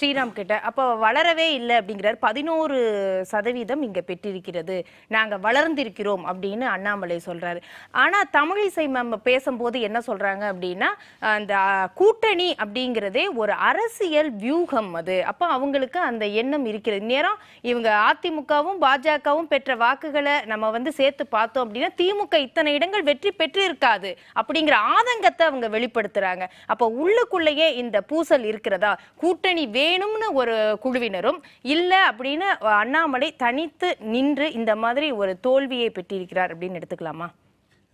ஸ்ரீராம் கிட்ட. அப்போ வளரவே இல்ல அப்படிங்கிறார். 11% இங்க பெற்றிருக்கிறது. நாங்க வளர்ந்திருக்கிறோம் அப்படின்னு அண்ணாமலை சொல்றாரு. ஆனா தமிழிசை மேம் பேசும்போது என்ன சொல்றாங்க அப்படின்னா, அந்த கூட்டணி அப்படிங்கிறதே ஒரு அரசியல் வியூகம் அது. அப்ப அவங்களுக்கு அந்த எண்ணம் இருக்கிறது. நேரம் இவங்க அதிமுகவும் பாஜகவும் பெற்ற வாக்குகளை நம்ம வந்து சேர்த்து பார்த்தோம் அப்படின்னா திமுக இத்தனை இடங்கள் வெற்றி பெற்று இருக்காது அப்படிங்கிற ஆதங்கத்தை அவங்க வெளிப்படுத்துறாங்க. அப்ப உள்ளுக்குள்ளேயே இந்த பூசல் இருக்கிறதா? கூட்டணி வேணும்னு ஒரு குழுவினரும் இல்ல அப்படின்னு அண்ணாமலை தனித்து நின்று இந்த மாதிரி ஒரு தோல்வியை பெற்றிருக்கிறார் அப்படின்னு எடுத்துக்கலாமா?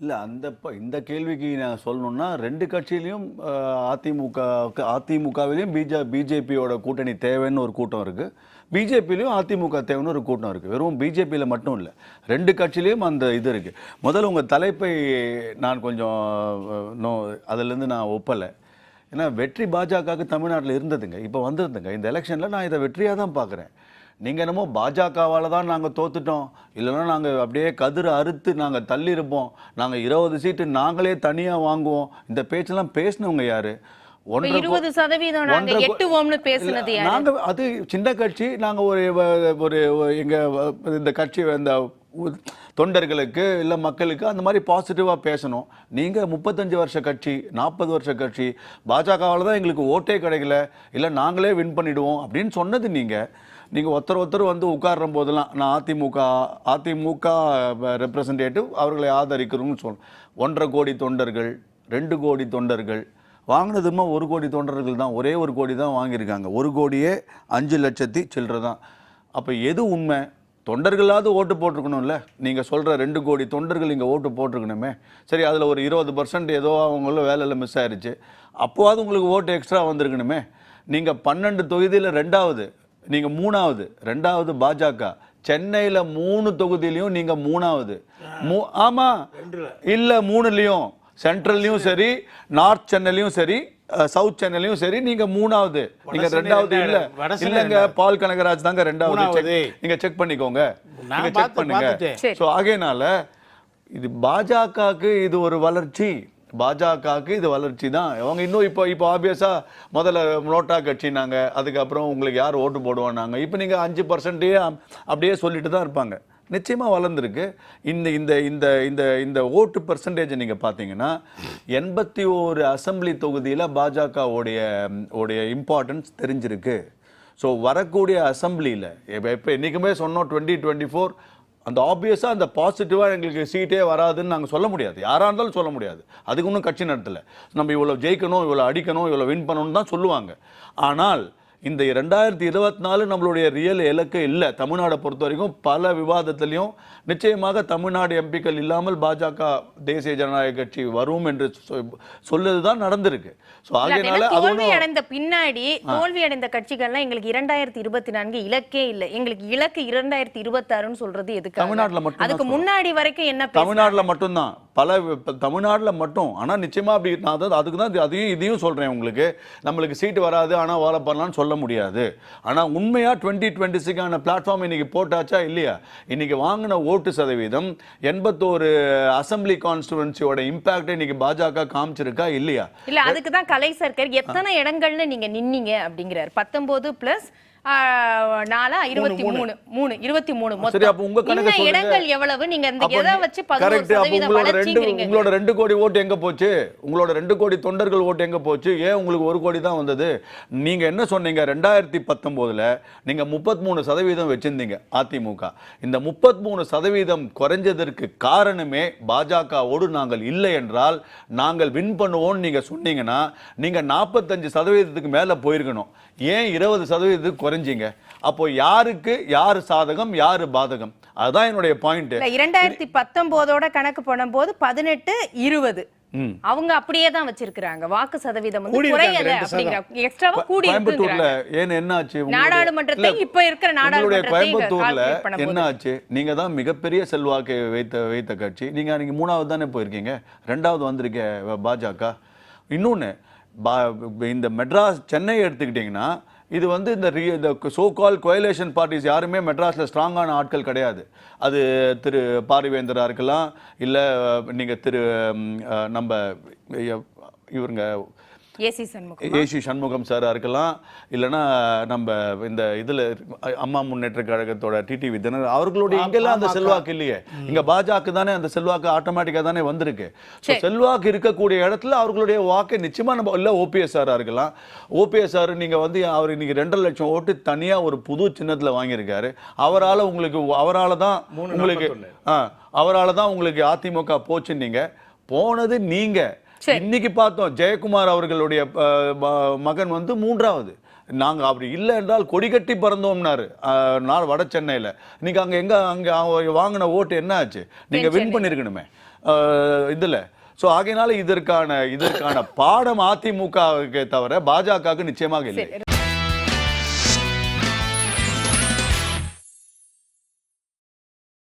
இல்லை இந்த கேள்விக்கு நான் சொல்லணும்னா ரெண்டு கட்சியிலையும் அதிமுகவிலையும் பிஜேபியோட கூட்டணி தேவைன்னு ஒரு கூட்டம் இருக்குது, பிஜேபியிலையும் அதிமுக தேவைன்னு ஒரு கூட்டம் இருக்குது. வெறும் பிஜேபியில் மட்டும் இல்லை, ரெண்டு கட்சியிலையும் அந்த இது இருக்குது. முதல்ல உங்கள் தலைப்பை நான் கொஞ்சம் அதிலேருந்து நான் ஒப்பலை. ஏன்னா வெற்றி பாஜகவுக்கு தமிழ்நாட்டில் இருந்ததுங்க, இப்போ வந்துருந்துங்க. இந்த எலெக்ஷனில் நான் இதை வெற்றியாக தான் பார்க்குறேன். நீங்கள் என்னமோ பாஜகவால் தான் நாங்கள் தோத்துட்டோம், இல்லைன்னா நாங்கள் அப்படியே கதிரை அறுத்து நாங்கள் தள்ளியிருப்போம், நாங்கள் 20 சீட்டு நாங்களே தனியாக வாங்குவோம், இந்த பேச்செல்லாம் பேசினவங்க யார்? 20% நாங்கள் அது சின்ன கட்சி, நாங்கள் ஒரு எங்கள் இந்த கட்சி இந்த தொண்டர்களுக்கு இல்லை மக்களுக்கு அந்த மாதிரி பாசிட்டிவாக பேசணும். நீங்கள் 35 வருஷ கட்சி, 40 வருஷ கட்சி, பாஜகவால் தான் எங்களுக்கு ஓட்டே கிடைக்கல, இல்லை நாங்களே வின் பண்ணிவிடுவோம் அப்படின்னு சொன்னது நீங்கள் ஒருத்தர் வந்து உட்கார்ற போதெல்லாம் நான் அதிமுக ரெப்ரசன்டேட்டிவ், அவர்களை ஆதரிக்கிறோம்னு சொல்லணும். 1.5 கோடி தொண்டர்கள், 2 கோடி தொண்டர்கள் வாங்கினதுமா 1 கோடி தொண்டர்கள் தான், ஒரே 1 கோடி தான் வாங்கியிருக்காங்க. 1 கோடியே 5 லட்சத்தி சில்லற தான். அப்போ எது உண்மை? தொண்டர்களாவது ஓட்டு போட்டிருக்கணும்ல. நீங்கள் சொல்கிற 2 கோடி தொண்டர்கள் இங்கே ஓட்டு போட்டிருக்கணுமே. சரி, அதில் ஒரு 20% ஏதோ அவங்களும் வேலையில் மிஸ் ஆயிடுச்சு, அப்போவாது உங்களுக்கு ஓட்டு எக்ஸ்ட்ரா வந்திருக்கணுமே. நீங்கள் 12 தொகுதியில் 2வது, நீங்கள் 2வது பாஜக. சென்னையில் 3 தொகுதியிலையும் நீங்கள் 3வது. ஆமாம், இல்லை 3லையும், சென்ட்ரல்லையும் சரி, நார்த் சென்னையிலையும் சரி, சவுத் சென்னையிலையும் சரி, நீங்க 3வது. நீங்க 2வது இல்லங்க. பால் கனகராஜ் தாங்க 2வது. நீங்க செக் பண்ணிக்கோங்க, நீங்க செக் பண்ணுங்க. சோ ஆகையினால இது பாஜகவுக்கு இது ஒரு வளர்ச்சி, பாஜகவுக்கு இது வளர்ச்சி தான். அவங்க இன்னும் இப்போ ஆப்வியஸா முதல்ல நோட்டா கட்சினாங்க, அதுக்கப்புறம் உங்களுக்கு யார் ஓட்டு போடுவாங்க, இப்போ நீங்க 5% அப்படியே சொல்லிட்டு தான் இருப்பாங்க. நிச்சயமாக வளர்ந்துருக்கு. இந்த இந்த இந்த இந்த இந்த ஓட்டு பர்சன்டேஜை நீங்கள் பார்த்தீங்கன்னா 81 அசம்பிளி தொகுதியில் பாஜகவுடைய இம்பார்ட்டன்ஸ் தெரிஞ்சிருக்கு. ஸோ வரக்கூடிய அசம்பிளியில் இப்போ என்றைக்குமே சொன்னோம் 2024 அந்த ஆப்வியஸாக அந்த பாசிட்டிவாக எங்களுக்கு சீட்டே வராதுன்னு நாங்கள் சொல்ல முடியாது, யாராக இருந்தாலும் சொல்ல முடியாது. அதுக்கு ஒன்றும் கட்சி நடத்தலை. நம்ம இவ்வளோ ஜெயிக்கணும், இவ்வளோ அடிக்கணும், இவ்வளோ வின் பண்ணணும்னு தான் சொல்லுவாங்க. ஆனால் இந்த 2024 நம்மளுடைய ரியல் இலக்கு இல்லை. தமிழ்நாடை பொறுத்த வரைக்கும் பல விவாதத்திலையும் நிச்சயமாக தமிழ்நாடு எம்பிக்கள் இல்லாமல் பாஜக தேசிய ஜனநாயக கட்சி வரும் என்று சொல்லுதான் நடந்திருக்கு. தோல்வி அடைந்த பின்னாடி தோல்வி அடைந்த கட்சிகள்லாம் எங்களுக்கு 2024 இலக்கே இல்லை, எங்களுக்கு இலக்கு 2026 சொல்றது எதுக்கு? தமிழ்நாட்டில் மட்டும். அதுக்கு முன்னாடி வரைக்கும் என்ன? தமிழ்நாட்டில் மட்டும்தான், தமிழ்நாட்டில் மட்டும். ஆனால் நிச்சயமா அப்படி நான் அதுக்கு தான் அதையும் இதையும் சொல்றேன். உங்களுக்கு நம்மளுக்கு சீட்டு வராது ஆனால் வாழ பண்ணலாம்னு சொல்ல முடியாது. ஆனால் உண்மையா 2026 பிளாட்ஃபார்ம் இன்னைக்கு போட்டாச்சா இல்லையா? இன்னைக்கு வாங்கின ஓட்டு சதவீதம் 81 அசம்பிளி கான்ஸ்டிடுவன்சியோட இம்பாக்ட் இன்னைக்கு பாஜக காமிச்சிருக்கா இல்லையா? இல்ல, அதுக்கு தான் கலை சர்க்கர் எத்தனை இடங்கள்னு நீங்க நின்னீங்க அப்படிங்கிறார். 19 பிளஸ் 4 23 இடங்கள் எவ்வளவு? நீங்க இந்த எதை வச்சு 11% உங்களோட 2 கோடி ஓட்டு எங்க போச்சு? உங்களோட 2 கோடி தொண்டர்கள் ஓட்டு எங்க போச்சு? ஏன் உங்களுக்கு 1 கோடி தான் வந்தது? நீங்க என்ன சொன்னீங்க? 2019ல நீங்க 33% வச்சிருந்தீங்க அதிமுக. இந்த 33% குறைஞ்சதற்கு காரணமே பாஜகவோடு நாங்கள் இல்லை என்றால் நாங்கள் வின் பண்ணுவோம் நீங்க சொன்னீங்கன்னா நீங்க 45% மேல போயிருக்கணும். ஏன் 20% குறைஞ்சிங்க? அப்போ யாருக்கு யாரு சாதகம், யாரு பாதகம்? அதுதான் என்னுடைய பாயிண்ட். 2019ஓட கணக்கு பண்ணும்போது 18, 20 அவங்க அப்படியே தான் வச்சிருக்காங்க. வாக்கு சதவீதம் வந்து குறையல அப்படிங்கற எக்ஸ்ட்ராவா கூடி இருக்கு. கோயம்புத்தூர்ல ஏன் என்ன ஆச்சு? நாடாளுமன்றத்தை இப்ப இருக்கிற நாடாளுமன்றத்தை கோயம்புத்தூர்ல என்ன ஆச்சு? நீங்க தான் மிகப்பெரிய செல்வாக்கு வைத்த கட்சி. நீங்க 3வது தானே போயிருக்கீங்க, 2வது வந்திருக்க பாஜக. இன்னொன்னு, இந்த மெட்ராஸ் சென்னை எடுத்துக்கிட்டீங்கன்னா இது வந்து இந்த சோ கால் கோயலேஷன் பார்ட்டிஸ் யாருமே மெட்ராஸில் ஸ்ட்ராங்கான ஆட்கள் கிடையாது. அது திரு பாரிவேந்தராக இருக்கலாம், இல்லை நீங்கள் நம்ம இவருங்க ஏசி சண்முகம் ஏசி சண்முகம் சாரா இருக்கலாம், இல்லைன்னா நம்ம இந்த இதுல அம்மா முன்னேற்ற கழகத்தோட டிடிவி தினகரன் அவர்களுடைய இங்கெல்லாம் அந்த செல்வாக்கு இல்லையே. இங்க பாஜக தானே அந்த செல்வாக்கு ஆட்டோமேட்டிக்கா தானே வந்திருக்கு. செல்வாக்கு இருக்கக்கூடிய இடத்துல அவர்களுடைய வாக்கை நிச்சயமா நம்ம இல்ல ஓபிஎஸ் சாரா இருக்கலாம். ஓபிஎஸ் சார் நீங்க வந்து அவர் இன்னைக்கு 2.5 லட்சம் ஓட்டு தனியா ஒரு புது சின்னத்துல வாங்கியிருக்காரு. அவரால தான் உங்களுக்கு அதிமுக போச்சுன்னீங்க. போனது நீங்க. இன்னைக்கு பார்த்தோம் ஜெயக்குமார் அவர்களுடைய மகன் வந்து 3வது. நாங்க அப்படி இல்லை என்றால் கொடி கட்டி பறந்தோம்னாரு வட சென்னையில. இன்னைக்கு அங்க வாங்கின ஓட்டு என்ன ஆச்சு? நீங்க வின் பண்ணிருக்கணுமே இதுல. சோ ஆகையினால இதற்கான பாடம் அதிமுகவுக்கு தவிர பாஜகவுக்கு நிச்சயமாக இல்லை.